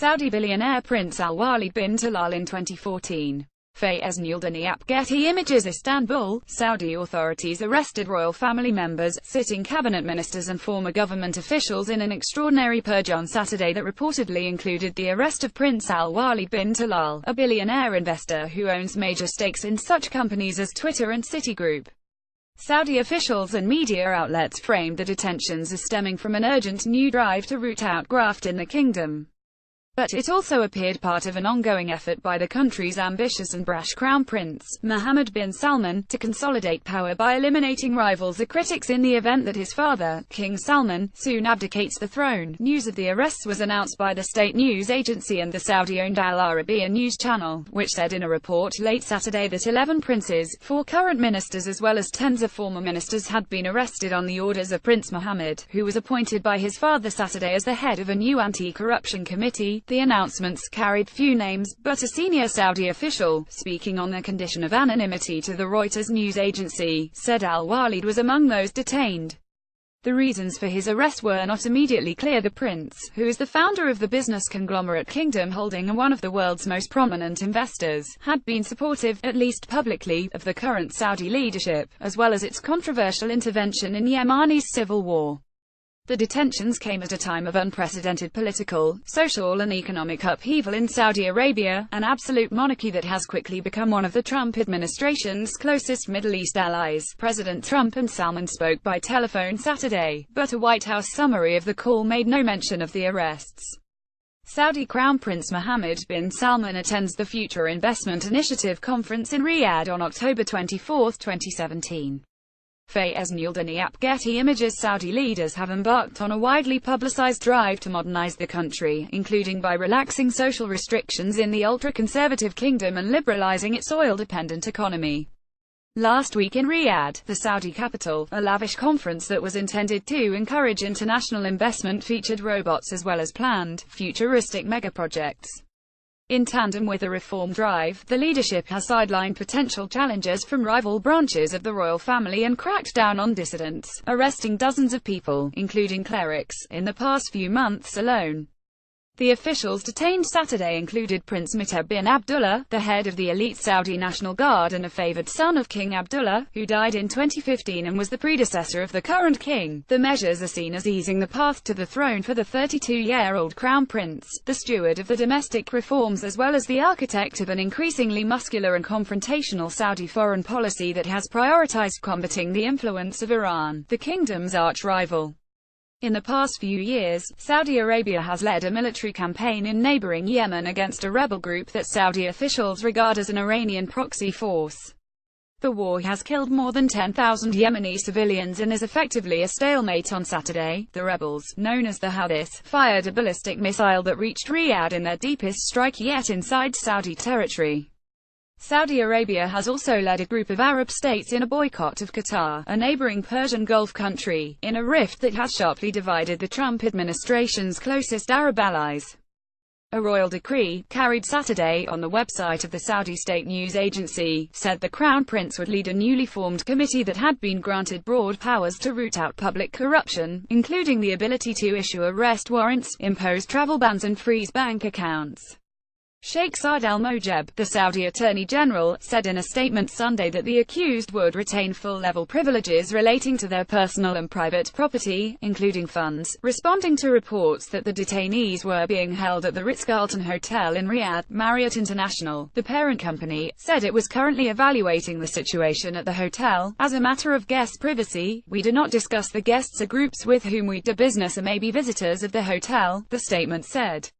Saudi billionaire Prince Al-Walid bin Talal in 2014. Getty Images Istanbul, Saudi authorities arrested royal family members, sitting cabinet ministers and former government officials in an extraordinary purge on Saturday that reportedly included the arrest of Prince Al-Walid bin Talal, a billionaire investor who owns major stakes in such companies as Twitter and Citigroup. Saudi officials and media outlets framed the detentions as stemming from an urgent new drive to root out graft in the kingdom. But it also appeared part of an ongoing effort by the country's ambitious and brash Crown Prince, Mohammed bin Salman, to consolidate power by eliminating rivals or critics in the event that his father, King Salman, soon abdicates the throne. News of the arrests was announced by the state news agency and the Saudi-owned Al Arabiya news channel, which said in a report late Saturday that 11 princes, 4 current ministers as well as tens of former ministers had been arrested on the orders of Prince Mohammed, who was appointed by his father Saturday as the head of a new anti-corruption committee. The announcements carried few names, but a senior Saudi official, speaking on the condition of anonymity to the Reuters news agency, said Al-Walid was among those detained. The reasons for his arrest were not immediately clear. The prince, who is the founder of the business conglomerate Kingdom Holding and one of the world's most prominent investors, had been supportive, at least publicly, of the current Saudi leadership, as well as its controversial intervention in Yemeni's civil war. The detentions came at a time of unprecedented political, social and economic upheaval in Saudi Arabia, an absolute monarchy that has quickly become one of the Trump administration's closest Middle East allies. President Trump and Salman spoke by telephone Saturday, but a White House summary of the call made no mention of the arrests. Saudi Crown Prince Mohammed bin Salman attends the Future Investment Initiative conference in Riyadh on October 24, 2017. Getty Images Saudi leaders have embarked on a widely publicized drive to modernize the country, including by relaxing social restrictions in the ultra-conservative kingdom and liberalizing its oil-dependent economy. Last week in Riyadh, the Saudi capital, a lavish conference that was intended to encourage international investment featured robots as well as planned, futuristic megaprojects. In tandem with the reform drive, the leadership has sidelined potential challengers from rival branches of the royal family and cracked down on dissidents, arresting dozens of people, including clerics, in the past few months alone. The officials detained Saturday included Prince Muttab bin Abdullah, the head of the elite Saudi National Guard and a favored son of King Abdullah, who died in 2015 and was the predecessor of the current king. The measures are seen as easing the path to the throne for the 32-year-old Crown Prince, the steward of the domestic reforms as well as the architect of an increasingly muscular and confrontational Saudi foreign policy that has prioritized combating the influence of Iran, the kingdom's arch-rival. In the past few years, Saudi Arabia has led a military campaign in neighboring Yemen against a rebel group that Saudi officials regard as an Iranian proxy force. The war has killed more than 10,000 Yemeni civilians and is effectively a stalemate. On Saturday, the rebels, known as the Houthis, fired a ballistic missile that reached Riyadh in their deepest strike yet inside Saudi territory. Saudi Arabia has also led a group of Arab states in a boycott of Qatar, a neighboring Persian Gulf country, in a rift that has sharply divided the Trump administration's closest Arab allies. A royal decree, carried Saturday on the website of the Saudi state news agency, said the Crown Prince would lead a newly formed committee that had been granted broad powers to root out public corruption, including the ability to issue arrest warrants, impose travel bans and freeze bank accounts. Sheikh Saad al-Mojeb, the Saudi Attorney General, said in a statement Sunday that the accused would retain full-level privileges relating to their personal and private property, including funds, responding to reports that the detainees were being held at the Ritz-Carlton Hotel in Riyadh. Marriott International, the parent company, said it was currently evaluating the situation at the hotel. As a matter of guest privacy, we do not discuss the guests or groups with whom we do business or may be visitors of the hotel, the statement said.